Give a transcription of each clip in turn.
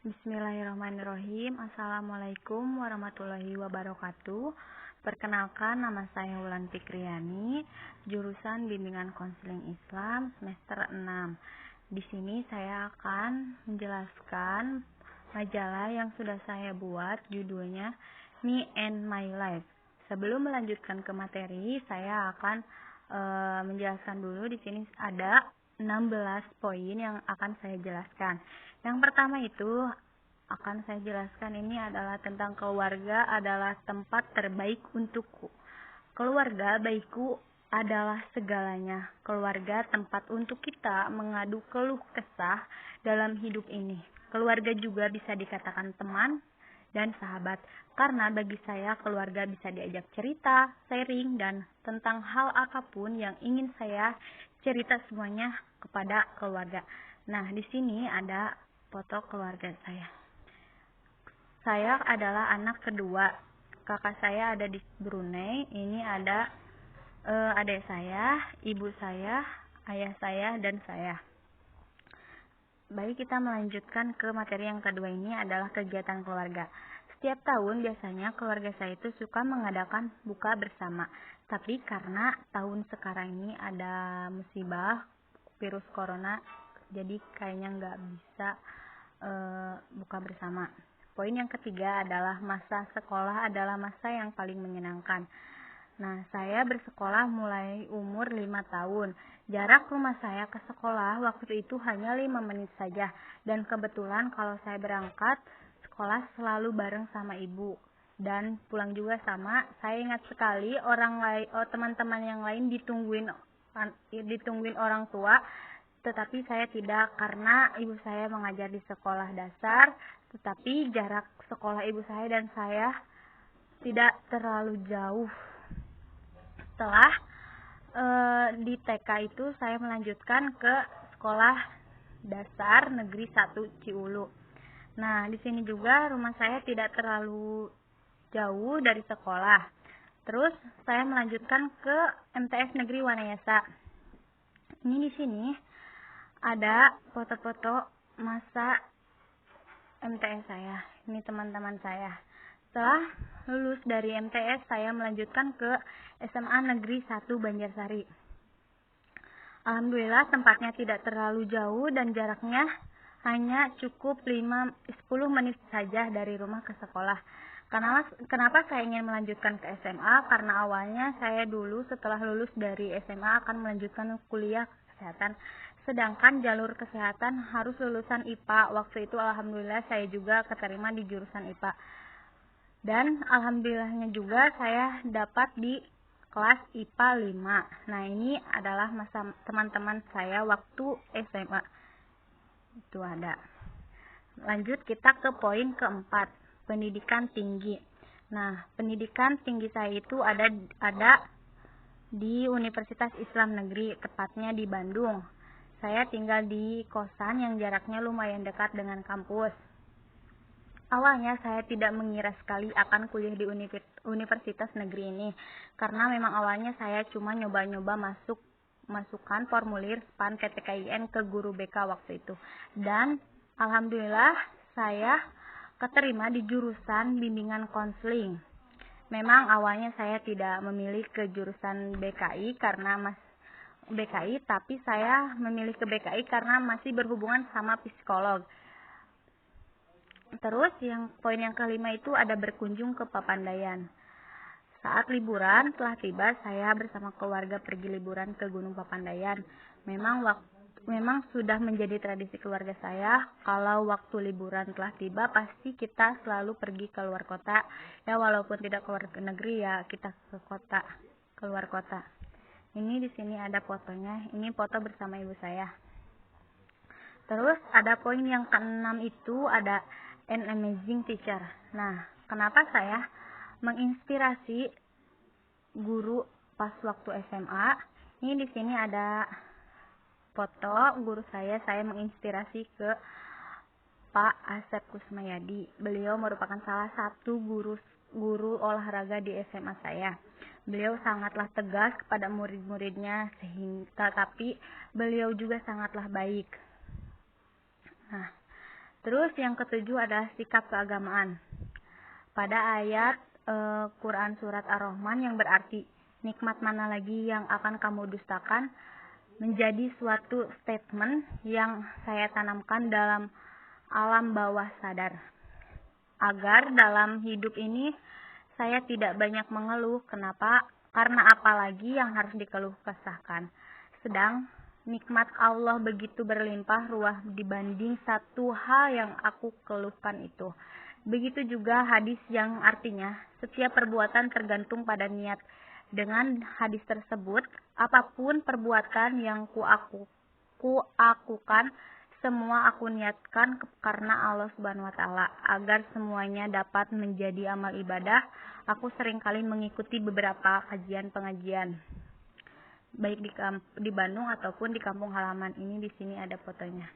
Bismillahirrahmanirrahim. Assalamualaikum warahmatullahi wabarakatuh. Perkenalkan, nama saya Wulan Fikriani, jurusan Bimbingan Konseling Islam semester 6. Di sini saya akan menjelaskan majalah yang sudah saya buat, judulnya Me and My Life. Sebelum melanjutkan ke materi, saya akan menjelaskan dulu. Di sini ada 16 poin yang akan saya jelaskan. Yang pertama itu akan saya jelaskan ini adalah tentang keluarga adalah tempat terbaik untukku. Keluarga baikku adalah segalanya. Keluarga tempat untuk kita mengadu keluh kesah dalam hidup ini. Keluarga juga bisa dikatakan teman dan sahabat, karena bagi saya keluarga bisa diajak cerita, sharing, dan tentang hal apapun yang ingin saya cerita semuanya kepada keluarga. Nah, di sini ada foto keluarga saya. Saya adalah anak kedua. Kakak saya ada di Brunei. Ini ada adik saya, ibu saya, ayah saya, dan saya. Baik, kita melanjutkan ke materi yang kedua. Ini adalah kegiatan keluarga. Setiap tahun biasanya keluarga saya itu suka mengadakan buka bersama. Tapi karena tahun sekarang ini ada musibah virus corona, jadi kayaknya nggak bisa buka bersama. Poin yang ketiga adalah masa sekolah adalah masa yang paling menyenangkan. Nah, saya bersekolah mulai umur 5 tahun. Jarak rumah saya ke sekolah waktu itu hanya 5 menit saja. Dan kebetulan kalau saya berangkat sekolah selalu bareng sama ibu. Dan pulang juga sama. Saya ingat sekali teman-teman yang lain ditungguin orang tua. Tetapi saya tidak, karena ibu saya mengajar di sekolah dasar. Tetapi jarak sekolah ibu saya dan saya tidak terlalu jauh. Setelah di TK itu saya melanjutkan ke sekolah dasar negeri 1 Ciulu. Nah, di sini juga rumah saya tidak terlalu jauh dari sekolah. Terus saya melanjutkan ke MTS Negeri Wanayasa. Ini di sini ada foto-foto masa MTS saya. Ini teman-teman saya. Setelah lulus dari MTS, saya melanjutkan ke SMA Negeri 1 Banjarsari. Alhamdulillah tempatnya tidak terlalu jauh dan jaraknya hanya cukup 10 menit saja dari rumah ke sekolah. Kenapa saya ingin melanjutkan ke SMA? Karena awalnya saya dulu setelah lulus dari SMA akan melanjutkan kuliah kesehatan. Sedangkan jalur kesehatan harus lulusan IPA. Waktu itu alhamdulillah saya juga keterima di jurusan IPA. Dan alhamdulillahnya juga saya dapat di kelas IPA 5. Nah, ini adalah masa teman-teman saya waktu SMA. Itu ada. Lanjut kita ke poin keempat, pendidikan tinggi. Nah, pendidikan tinggi saya itu ada di Universitas Islam Negeri, tepatnya di Bandung. Saya tinggal di kosan yang jaraknya lumayan dekat dengan kampus. Awalnya saya tidak mengira sekali akan kuliah di universitas negeri ini, karena memang awalnya saya cuma nyoba-nyoba masukkan formulir SPAN PTKIN ke guru BK waktu itu. Dan alhamdulillah saya keterima di jurusan bimbingan konseling. Memang awalnya saya tidak memilih ke jurusan BKI tapi saya memilih ke BKI karena masih berhubungan sama psikolog. Terus poin yang kelima itu ada berkunjung ke Papandayan. Saat liburan telah tiba, saya bersama keluarga pergi liburan ke Gunung Papandayan. Memang sudah menjadi tradisi keluarga saya, kalau waktu liburan telah tiba pasti kita selalu pergi ke luar kota. Ya, walaupun tidak keluar ke negeri, ya kita keluar kota. Ini di sini ada fotonya. Ini foto bersama ibu saya. Terus ada poin yang keenam itu ada an amazing teacher. Nah, kenapa saya menginspirasi guru pas waktu SMA? Ini di sini ada foto guru saya menginspirasi ke Pak Asep Kusmayadi. Beliau merupakan salah satu guru olahraga di SMA saya. Beliau sangatlah tegas kepada murid-muridnya, tapi beliau juga sangatlah baik. Nah, Terus yang ketujuh adalah sikap keagamaan. Pada ayat Quran surat Ar-Rahman yang berarti, nikmat mana lagi yang akan kamu dustakan, menjadi suatu statement yang saya tanamkan dalam alam bawah sadar. Agar dalam hidup ini saya tidak banyak mengeluh. Kenapa? Karena apalagi yang harus dikeluh kesahkan. Sedang nikmat Allah begitu berlimpah ruah dibanding satu hal yang aku keluhkan itu. Begitu juga hadis yang artinya setiap perbuatan tergantung pada niat. Dengan hadis tersebut, apapun perbuatan yang kuakukan, semua aku niatkan karena Allah Subhanahu wa taala agar semuanya dapat menjadi amal ibadah. Aku seringkali mengikuti beberapa kajian-pengajian baik di Bandung ataupun di kampung halaman ini. Di sini ada fotonya.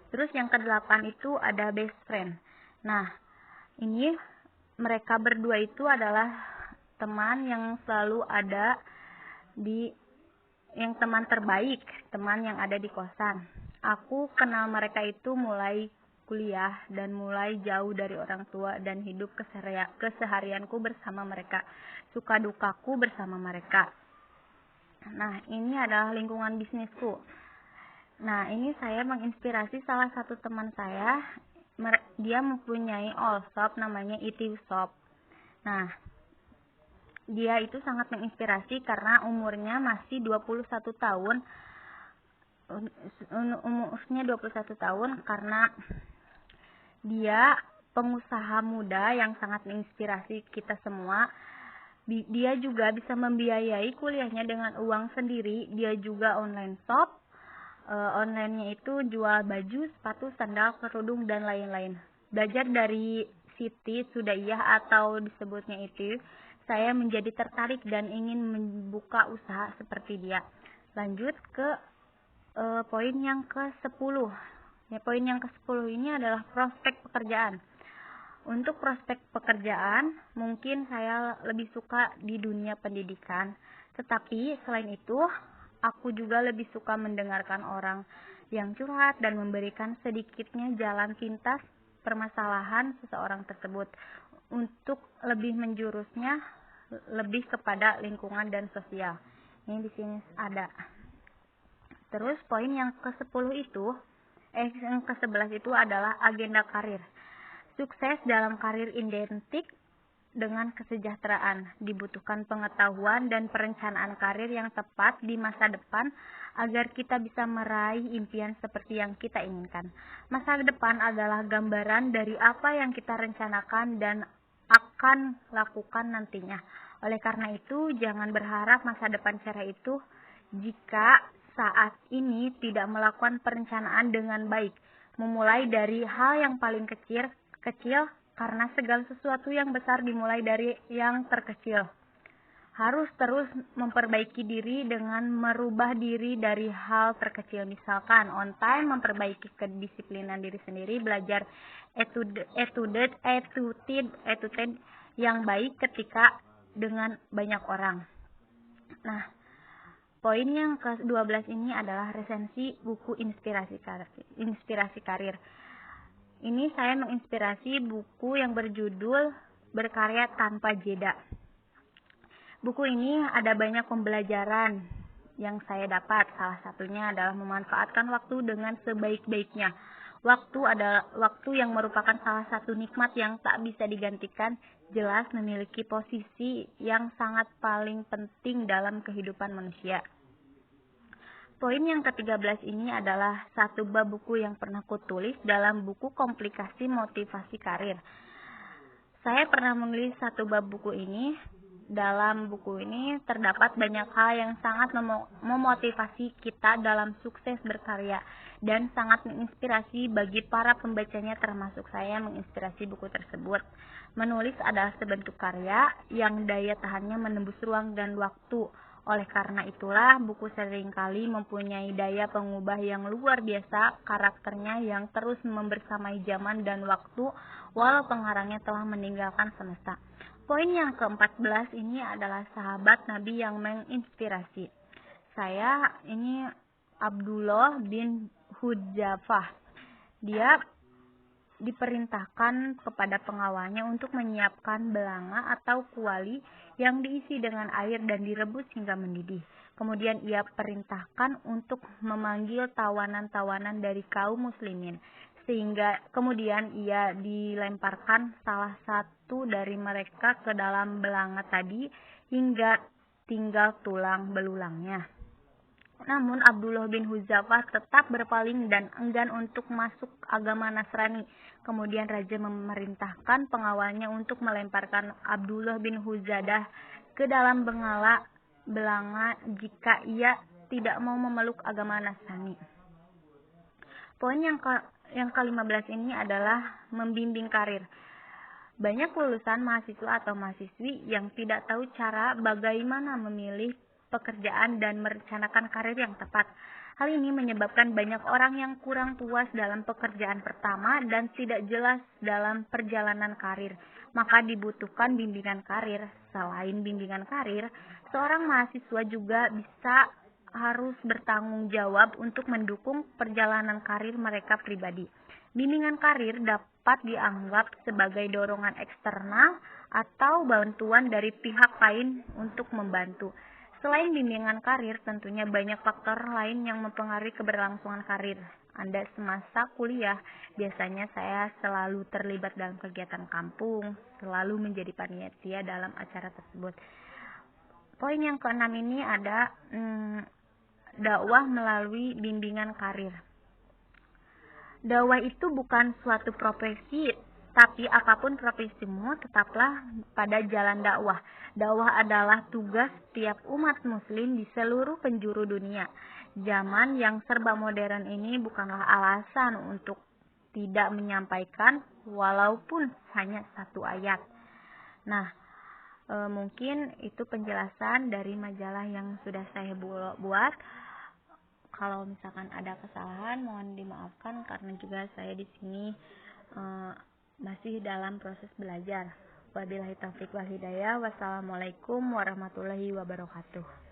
Terus yang ke-8 itu ada best friend. Nah, ini mereka berdua itu adalah teman yang selalu ada yang teman terbaik, teman yang ada di kosan. Aku kenal mereka itu mulai kuliah dan mulai jauh dari orang tua dan hidup keseharianku bersama mereka, suka dukaku bersama mereka. Nah, ini adalah lingkungan bisnisku. Nah, ini saya menginspirasi salah satu teman saya. Dia mempunyai all shop namanya Itu Shop. Nah, dia itu sangat menginspirasi karena umurnya masih 21 tahun. Umurnya 21 tahun karena dia pengusaha muda yang sangat menginspirasi kita semua. Dia juga bisa membiayai kuliahnya dengan uang sendiri. Dia juga online shop. Online-nya itu jual baju, sepatu, sandal, kerudung, dan lain-lain. Belajar dari Siti Sudaiyah atau disebutnya itu, saya menjadi tertarik dan ingin membuka usaha seperti dia. Lanjut ke poin yang ke-10. Ya, poin yang ke-10 ini adalah prospek pekerjaan. Untuk prospek pekerjaan, mungkin saya lebih suka di dunia pendidikan. Tetapi selain itu, aku juga lebih suka mendengarkan orang yang curhat dan memberikan sedikitnya jalan pintas permasalahan seseorang tersebut. Untuk lebih menjurusnya, lebih kepada lingkungan dan sosial. Ini di sini ada. Terus poin yang ke-10 itu, yang ke-11 itu adalah agenda karir. Sukses dalam karir identik dengan kesejahteraan. Dibutuhkan pengetahuan dan perencanaan karir yang tepat di masa depan agar kita bisa meraih impian seperti yang kita inginkan. Masa depan adalah gambaran dari apa yang kita rencanakan dan akan lakukan nantinya. Oleh karena itu, jangan berharap masa depan cerah itu jika saat ini tidak melakukan perencanaan dengan baik. Memulai dari hal yang paling kecil karena segala sesuatu yang besar dimulai dari yang terkecil. Harus terus memperbaiki diri dengan merubah diri dari hal terkecil. Misalkan on time, memperbaiki kedisiplinan diri sendiri, belajar attitude yang baik ketika dengan banyak orang. Nah, poin yang ke-12 ini adalah resensi buku inspirasi karir. Ini saya menginspirasi buku yang berjudul Berkarya Tanpa Jeda. Buku ini ada banyak pembelajaran yang saya dapat. Salah satunya adalah memanfaatkan waktu dengan sebaik-baiknya. Waktu adalah waktu yang merupakan salah satu nikmat yang tak bisa digantikan. Jelas memiliki posisi yang sangat paling penting dalam kehidupan manusia. Poin yang ke-13 ini adalah satu bab buku yang pernah kutulis dalam buku Komplikasi Motivasi Karir. Saya pernah menulis satu bab buku ini. Dalam buku ini terdapat banyak hal yang sangat memotivasi kita dalam sukses berkarya dan sangat menginspirasi bagi para pembacanya, termasuk saya menginspirasi buku tersebut. Menulis adalah sebentuk karya yang daya tahannya menembus ruang dan waktu. Oleh karena itulah buku seringkali mempunyai daya pengubah yang luar biasa, karakternya yang terus membersamai zaman dan waktu walau pengarangnya telah meninggalkan semesta. Poin yang ke-14 ini adalah sahabat Nabi yang menginspirasi. Saya ini Abdullah bin Hudzafah. Dia diperintahkan kepada pengawalnya untuk menyiapkan belanga atau kuali yang diisi dengan air dan direbus hingga mendidih. Kemudian ia perintahkan untuk memanggil tawanan-tawanan dari kaum muslimin, sehingga kemudian ia dilemparkan salah satu dari mereka ke dalam belanga tadi hingga tinggal tulang belulangnya. Namun Abdullah bin Hudzafah tetap berpaling dan enggan untuk masuk agama Nasrani. Kemudian raja memerintahkan pengawalnya untuk melemparkan Abdullah bin Hudzadah ke dalam belanga jika ia tidak mau memeluk agama Nasrani. Poin yang ke-15 ini adalah membimbing karir. Banyak lulusan mahasiswa atau mahasiswi yang tidak tahu cara bagaimana memilih pekerjaan dan merencanakan karir yang tepat. Hal ini menyebabkan banyak orang yang kurang puas dalam pekerjaan pertama dan tidak jelas dalam perjalanan karir. Maka dibutuhkan bimbingan karir. Selain bimbingan karir, seorang mahasiswa juga harus bertanggung jawab untuk mendukung perjalanan karir mereka pribadi. Bimbingan karir dapat dianggap sebagai dorongan eksternal atau bantuan dari pihak lain untuk membantu. Selain bimbingan karir, tentunya banyak faktor lain yang mempengaruhi keberlangsungan karir Anda semasa kuliah. Biasanya saya selalu terlibat dalam kegiatan kampung, selalu menjadi panitia dalam acara tersebut. Poin yang ke-6 ini ada dakwah melalui bimbingan karir. Dakwah itu bukan suatu profesi, tapi apapun profesimu, tetaplah pada jalan dakwah. Dakwah adalah tugas setiap umat muslim di seluruh penjuru dunia. Zaman yang serba modern ini bukanlah alasan untuk tidak menyampaikan walaupun hanya satu ayat. Nah, mungkin itu penjelasan dari majalah yang sudah saya buat. Kalau misalkan ada kesalahan, mohon dimaafkan karena juga saya di sini masih dalam proses belajar. Wabillahi taufiq wal hidayah. Wassalamualaikum warahmatullahi wabarakatuh.